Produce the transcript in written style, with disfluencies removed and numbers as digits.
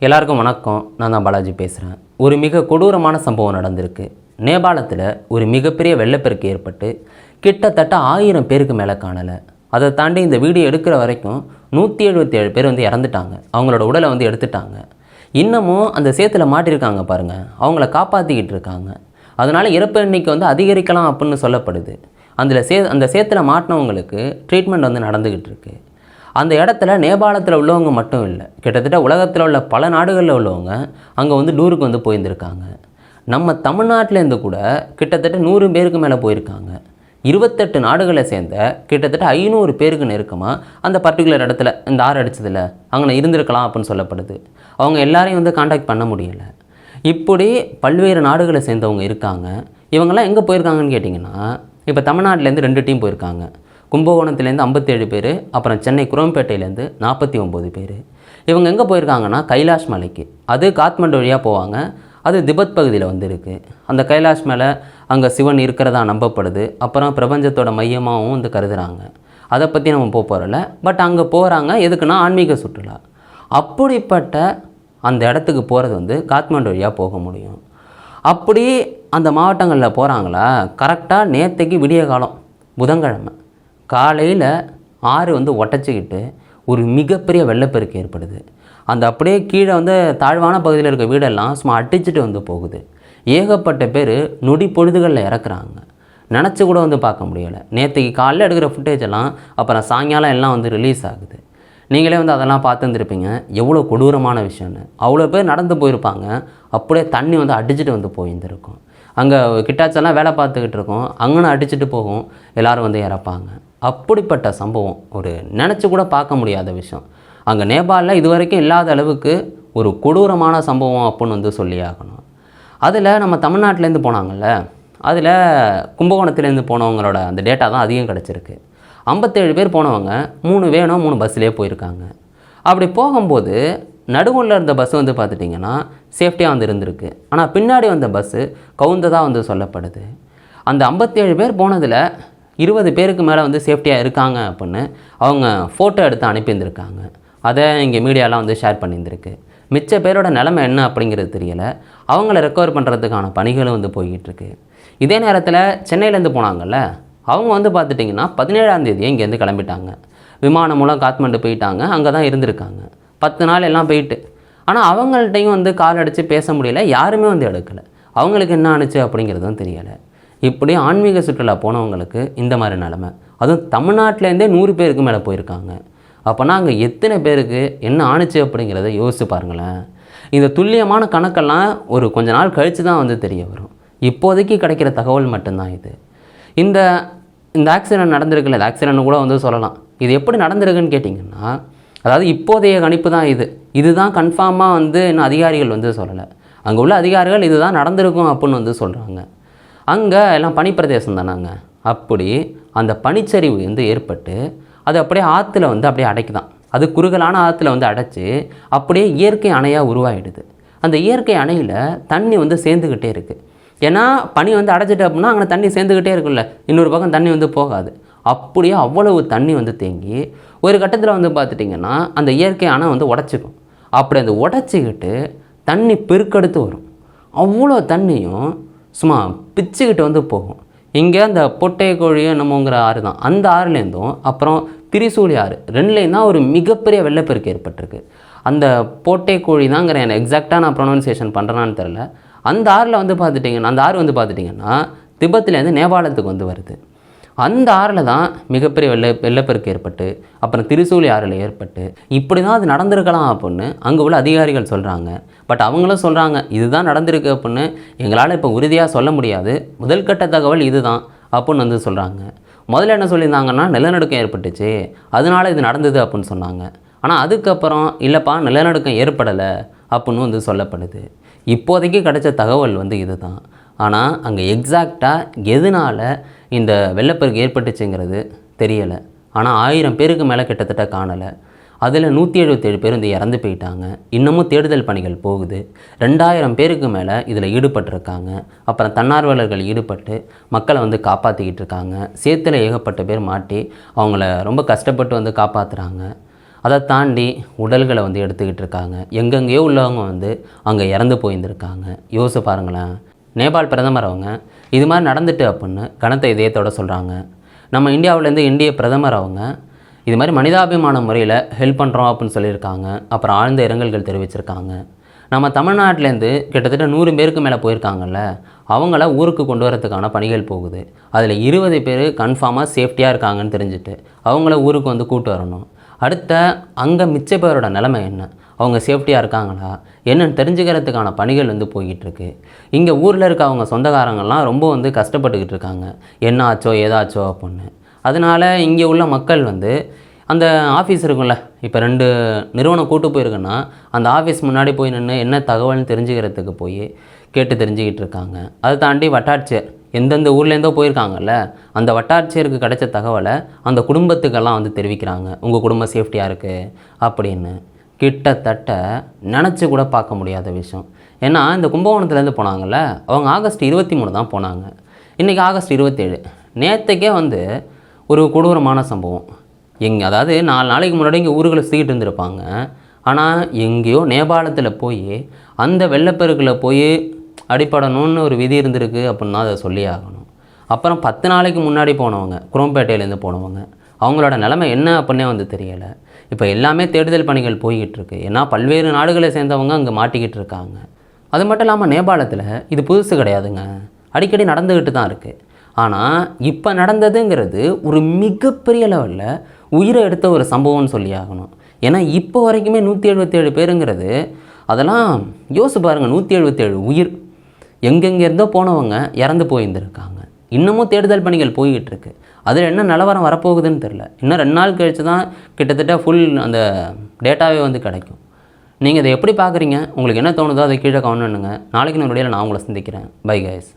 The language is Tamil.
எல்லாருக்கும் வணக்கம். நான் தான் பாலாஜி பேசுகிறேன். ஒரு மிக கொடூரமான சம்பவம் நடந்திருக்கு. நேபாளத்தில் ஒரு மிகப்பெரிய வெள்ளப்பெருக்கு ஏற்பட்டு கிட்டத்தட்ட 1000 பேருக்கு மேலே காணலை. அதை தாண்டி இந்த வீடியோ எடுக்கிற வரைக்கும் 177 பேர் இறந்துட்டாங்க. அவங்களோட உடலை எடுத்துட்டாங்க. இன்னமும் அந்த சேத்துல மாட்டியிருக்காங்க பாருங்கள், அவங்கள காப்பாற்றிக்கிட்டு இருக்காங்க. அதனால் இறப்பு எண்ணிக்கை அதிகரிக்கலாம் அப்படின்னு சொல்லப்படுது. அந்த சேத்துல மாட்டினவங்களுக்கு ட்ரீட்மெண்ட் நடந்துக்கிட்டு இருக்கு. அந்த இடத்துல நேபாளத்தில் உள்ளவங்க மட்டும் இல்லை, கிட்டத்தட்ட உலகத்தில் உள்ள பல நாடுகளில் உள்ளவங்க அங்கே டூருக்கு போயிருந்துருக்காங்க. நம்ம தமிழ்நாட்டிலேருந்து கூட கிட்டத்தட்ட 100 பேருக்கு மேலே போயிருக்காங்க. 28 நாடுகளை சேர்ந்த கிட்டத்தட்ட 500 பேருக்கு நெருக்கமாக அந்த பர்டிகுலர் இடத்துல இந்த ஆறு அடித்ததில் அங்கே இருந்திருக்கலாம் அப்படின்னு சொல்லப்படுது. அவங்க எல்லாரையும் காண்டாக்ட் பண்ண முடியலை. இப்படி பல்வேறு நாடுகளை சேர்ந்தவங்க இருக்காங்க. இவங்கெல்லாம் எங்கே போயிருக்காங்கன்னு கேட்டிங்கன்னா, இப்போ தமிழ்நாட்டிலேருந்து 2 டீம் போயிருக்காங்க. கும்பகோணத்துலேருந்து 57 பேர், அப்புறம் சென்னை குரோம்பேட்டையிலேருந்து 49 பேர். இவங்க எங்கே போயிருக்காங்கன்னா கைலாஷ் மலைக்கு. அது காத்மண்டு வழியாக போவாங்க. அது திபெத் பகுதியில் இருக்குது. அந்த கைலாஷ் மேலே அங்கே சிவன் இருக்கிறதா நம்பப்படுது. அப்புறம் பிரபஞ்சத்தோட மையமாகவும் கருதுகிறாங்க. அதை பற்றி நம்ம போகிறல. பட் அங்கே போகிறாங்க எதுக்குன்னா ஆன்மீக சுற்றுலா. அப்படிப்பட்ட அந்த இடத்துக்கு போகிறது காத்மண்டு வழியாக போக முடியும். அப்படி அந்த மாவட்டங்களில் போகிறாங்களா, கரெக்டாக நேற்றுக்கு விடிய காலம் புதன்கிழமை காலையில் ஆறு ஒட்டச்சிக்கிட்டு ஒரு மிகப்பெரிய வெள்ளப்பெருக்கு ஏற்படுது. அந்த அப்படியே கீழே தாழ்வான பகுதியில் இருக்க வீடெல்லாம் சும்மா அடிச்சுட்டு போகுது. ஏகப்பட்ட பேர் நொடி பொழுதுகளில் இறக்குறாங்க. நினச்சி கூட பார்க்க முடியலை. நேற்றுக்கு காலையில் எடுக்கிற ஃபுட்டேஜ் எல்லாம் அப்புறம் சாயங்காலம் எல்லாம் ரிலீஸ் ஆகுது. நீங்களே அதெல்லாம் பார்த்துருந்துருப்பீங்க, எவ்வளோ கொடூரமான விஷயம்னு. அவ்வளோ பேர் நடந்து போயிருப்பாங்க. அப்படியே தண்ணி அடிச்சுட்டு போயிருந்துருக்கும். அங்கே கிட்டாச்செல்லாம் வேலை பார்த்துக்கிட்டு இருக்கோம், அங்கன்னு அடிச்சுட்டு போகும், எல்லோரும் இறப்பாங்க. அப்படிப்பட்ட சம்பவம் ஒரு நினச்சி கூட பார்க்க முடியாத விஷயம். அங்கே நேபாளில் இது வரைக்கும் இல்லாத அளவுக்கு ஒரு கொடூரமான சம்பவம் அப்படின்னு சொல்லி ஆகணும். அதில் நம்ம தமிழ்நாட்டிலேருந்து போனாங்கள்ல, அதில் கும்பகோணத்துலேருந்து போனவங்களோட அந்த டேட்டா தான் அதிகம் கிடச்சிருக்கு. 57 பேர் போனவங்க 3 வேணும் 3 பஸ்ஸிலே போயிருக்காங்க. அப்படி போகும்போது நடுவில் இருந்த பஸ் பார்த்துட்டிங்கன்னா சேஃப்டியாக இருந்திருக்கு. ஆனால் பின்னாடி வந்த பஸ்ஸு கவுந்ததாக சொல்லப்படுது. அந்த 57 பேர் போனதில் 20 பேருக்கு மேலே சேஃப்டியாக இருக்காங்க அப்படின்னு அவங்க ஃபோட்டோ எடுத்து அனுப்பியிருந்திருக்காங்க. அதை இங்கே மீடியாலாம் ஷேர் பண்ணியிருந்திருக்கு. மிச்ச பேரோட நிலைமை என்ன அப்படிங்கிறது தெரியலை. அவங்கள ரெக்கவர் பண்ணுறதுக்கான பணிகளும் போய்கிட்டுருக்கு. இதே நேரத்தில் சென்னையிலேருந்து போனாங்கல்ல, அவங்க பார்த்துட்டிங்கன்னா 17ஆம் தேதியே இங்கேருந்து கிளம்பிட்டாங்க. விமானம் மூலம் காத்மண்டு போயிட்டாங்க. அங்கே தான் இருந்திருக்காங்க 10 நாள் எல்லாம் போயிட்டு. ஆனால் அவங்கள்ட்டையும் கால் அடித்து பேச முடியல, யாருமே எடுக்கலை. அவங்களுக்கு என்ன ஆணுச்சு அப்படிங்கிறதும் தெரியலை. இப்படி ஆன்மீக சுற்றுலா போனவங்களுக்கு இந்த மாதிரி நிலமை. அதுவும் தமிழ்நாட்டிலேருந்தே 100 பேருக்கு மேலே போயிருக்காங்க. அப்போனா அங்கே எத்தனை பேருக்கு என்ன ஆணுச்சு அப்படிங்கிறத யோசிச்சு பாருங்களேன். இந்த துல்லியமான கணக்கெல்லாம் ஒரு கொஞ்ச நாள் கழித்து தான் தெரிய வரும். இப்போதைக்கு கிடைக்கிற தகவல் மட்டும்தான் இது. இந்த ஆக்சிடென்ட் நடந்திருக்குல்ல, இந்த ஆக்சிடென்ட் கூட சொல்லலாம். இது எப்படி நடந்திருக்குன்னு கேட்டிங்கன்னா, அதாவது இப்போதைய கணிப்பு தான் இதுதான் கன்ஃபார்மாக இன்னும் அதிகாரிகள் சொல்லலை. அங்கே உள்ள அதிகாரிகள் இதுதான் நடந்திருக்கும் அப்படின்னு சொல்கிறாங்க. அங்கே எல்லாம் பனிப்பிரதேசம் தானாங்க. அப்படி அந்த பனிச்சரிவு ஏற்பட்டு அது அப்படியே ஆற்றுல அப்படியே அடைக்குதான். அது குறுகலான ஆற்றுல அடைச்சி அப்படியே இயற்கை அணையாக உருவாகிடுது. அந்த இயற்கை அணையில் தண்ணி சேர்ந்துக்கிட்டே இருக்குது. ஏன்னா பனி அடைச்சிட்டு அப்படின்னா அங்கே தண்ணி சேர்ந்துக்கிட்டே இருக்குல்ல, இன்னொரு பக்கம் தண்ணி போகாது. அப்படியே அவ்வளவு தண்ணி தேங்கி ஒரு கட்டத்தில் பார்த்துட்டிங்கன்னா அந்த இயற்கை அணை உடச்சிக்கும். அப்படி அந்த உடச்சிக்கிட்டு தண்ணி பெருக்கெடுத்து வரும். அவ்வளோ தண்ணியும் சும்மா பிச்சுக்கிட்டு போகும். இங்கே அந்த பொட்டை கோழி நம்மங்கிற ஆறு தான். அந்த ஆறுலேருந்தும் அப்புறம் திரிசூலி ஆறு 2லேயும் தான் ஒரு மிகப்பெரிய வெள்ளப்பெருக்கு ஏற்பட்டிருக்கு. அந்த பொட்டை கோழி தாங்கிற எனக்கு எக்ஸாக்டாக நான் ப்ரொனவுன்சியேஷன் பண்ணுறேன்னான்னு தெரில. அந்த ஆறில் பார்த்துட்டிங்கன்னா, அந்த ஆறு பார்த்துட்டிங்கன்னா திபெத்துலேருந்து நேபாளத்துக்கு வருது. அந்த ஆறில் தான் மிகப்பெரிய வெள்ளப்பெருக்கு ஏற்பட்டு அப்புறம் திரிசூலி ஆறில் ஏற்பட்டு இப்படி தான் அது நடந்திருக்கலாம் அப்படின்னு அங்கே உள்ள அதிகாரிகள் சொல்கிறாங்க. பட் அவங்களும் சொல்கிறாங்க இதுதான் நடந்திருக்கு அப்படின்னு எங்களால் இப்போ உறுதியாக சொல்ல முடியாது, முதல் கட்ட தகவல் இது தான் அப்படின்னு சொல்கிறாங்க. முதல்ல என்ன சொல்லியிருந்தாங்கன்னா நிலநடுக்கம் ஏற்பட்டுச்சு, அதனால இது நடந்தது அப்படின்னு சொன்னாங்க. ஆனால் அதுக்கப்புறம் இல்லைப்பா நிலநடுக்கம் ஏற்படலை அப்படின்னு சொல்லப்படுது. இப்போதைக்கு கிடைச்ச தகவல் இது தான். ஆனால் அங்கே எக்ஸாக்டாக எதனால் இந்த வெள்ளப்பெருக்கு ஏற்பட்டுச்சுங்கிறது தெரியலை. ஆனால் 1000 பேருக்கு மேலே கிட்டத்தட்ட காணலை. அதில் 177 பேர் இறந்து போயிட்டாங்க. இன்னமும் தேடுதல் பணிகள் போகுது. 2000 பேருக்கு மேலே இதில் ஈடுபட்டிருக்காங்க. அப்புறம் தன்னார்வலர்கள் ஈடுபட்டு மக்களை காப்பாற்றிக்கிட்டு இருக்காங்க. சேத்துல ஏகப்பட்ட பேர் மாட்டி அவங்கள ரொம்ப கஷ்டப்பட்டு காப்பாற்றுறாங்க. அதை தாண்டி உடல்களை வந்து எடுத்துக்கிட்டு இருக்காங்க. எங்கெங்கேயோ உள்ளவங்க வந்து அங்கே இறந்து போயிருந்துருக்காங்க. யோசிச்சு பாருங்களேன். நேபாள் பிரதமர் அவங்க இது மாதிரி நடந்துட்டு அப்படின்னு கனத்த இதயத்தோட சொல்கிறாங்க. நம்ம இந்தியாவிலேருந்து இந்திய பிரதமர் அவங்க இது மாதிரி மனிதாபிமான முறையில் ஹெல்ப் பண்ணுறோம் அப்படின்னு சொல்லியிருக்காங்க. அப்புறம் ஆழ்ந்த இரங்கல்கள் தெரிவிச்சிருக்காங்க. நம்ம தமிழ்நாட்டிலேருந்து கிட்டத்தட்ட 100 பேருக்கு மேலே போயிருக்காங்கல்ல, அவங்கள ஊருக்கு கொண்டு வரதுக்கான பணிகள் போகுது. அதில் 20 பேர் கன்ஃபார்மாக சேஃப்டியாக இருக்காங்கன்னு தெரிஞ்சுட்டு அவங்கள ஊருக்கு வந்து கூட்டு வரணும். அடுத்த அங்கே மிச்ச பேரோட நிலைமை என்ன, அவங்க சேஃப்டியாக இருக்காங்களா என்னன்னு தெரிஞ்சுக்கிறதுக்கான பணிகள் வந்து போய்கிட்டுருக்கு. இங்கே ஊரில் இருக்க அவங்க சொந்தக்காரங்கள்லாம் ரொம்ப வந்து கஷ்டப்பட்டுக்கிட்டு இருக்காங்க, என்ன ஆச்சோ ஏதாச்சோ அப்படின்னு. அதனால் இங்கே உள்ள மக்கள் வந்து அந்த ஆஃபீஸ் இருக்கும்ல, இப்போ 2 நிறுவனம் கூட்டு போயிருக்குன்னா அந்த ஆஃபீஸ் முன்னாடி போய் நின்று என்ன தகவல்னு தெரிஞ்சுக்கிறதுக்கு போய் கேட்டு தெரிஞ்சுக்கிட்டு இருக்காங்க. அதை தாண்டி வட்டாட்சியர் எந்தெந்த ஊர்லேருந்தோ போயிருக்காங்கல்ல, அந்த வட்டாட்சியருக்கு கிடைச்ச தகவலை அந்த குடும்பத்துக்கெல்லாம் வந்து தெரிவிக்கிறாங்க, உங்கள் குடும்பம் சேஃப்டியாக இருக்குது அப்படின்னு. கிட்டத்தட்ட நினச்சி கூட பார்க்க முடியாத விஷயம். ஏன்னா இந்த கும்பகோணத்துலேருந்து போனாங்கல்ல, அவங்க ஆகஸ்ட் 23 தான் போனாங்க. இன்றைக்கி ஆகஸ்ட் 27. நேற்றுக்கே வந்து ஒரு கொடூரமான சம்பவம். அதாவது 4 நாளைக்கு முன்னாடி இங்கே ஊர்களை சுற்றிக்கிட்டு இருந்திருப்பாங்க. ஆனால் எங்கேயோ நேபாளத்தில் போய் அந்த வெள்ளப்பெருக்கில் போய் அடிப்படணும்னு ஒரு விதி இருந்திருக்கு அப்படின்னு தான் அதை சொல்லி ஆகணும். அப்புறம் 10 நாளைக்கு முன்னாடி போனவங்க, குரோம்பேட்டையிலேருந்து போனவங்க, அவங்களோட நிலைமை என்ன அப்படின்னே வந்து தெரியலை. இப்போ எல்லாமே தேடுதல் பணிகள் போய்கிட்டு இருக்கு. ஏன்னா பல்வேறு நாடுகளை சேர்ந்தவங்க அங்கே மாட்டிக்கிட்டு இருக்காங்க. அது மட்டும் இல்லாமல் நேபாளத்தில் இது புதுசு கிடையாதுங்க, அடிக்கடி நடந்துக்கிட்டு தான் இருக்குது. ஆனால் இப்போ நடந்ததுங்கிறது ஒரு மிகப்பெரிய லெவலில் உயிரை எடுத்த ஒரு சம்பவம்னு சொல்லி ஆகணும். ஏன்னா இப்போ வரைக்குமே 177 பேருங்கிறது, அதெல்லாம் யோசிச்சு பாருங்கள். 177 உயிர் எங்கெங்கே இருந்தோ போனவங்க இறந்து போயிருந்துருக்காங்க. இன்னமும் தேடுதல் பணிகள் போய்கிட்டு இருக்கு. அதில் என்ன நிலவரம் வரப்போகுதுன்னு தெரில. இன்னும் 2 நாள் கழித்து தான் கிட்டத்தட்ட ஃபுல் அந்த டேட்டாவே வந்து கிடைக்கும். நீங்கள் இதை எப்படி பார்க்குறீங்க? உங்களுக்கு என்ன தோணுதோ அதை கீழே கமெண்ட் பண்ணுங்கள். நாளைக்கு நான் வீடியோவில் நான் உங்களை சந்திக்கிறேன். Bye guys.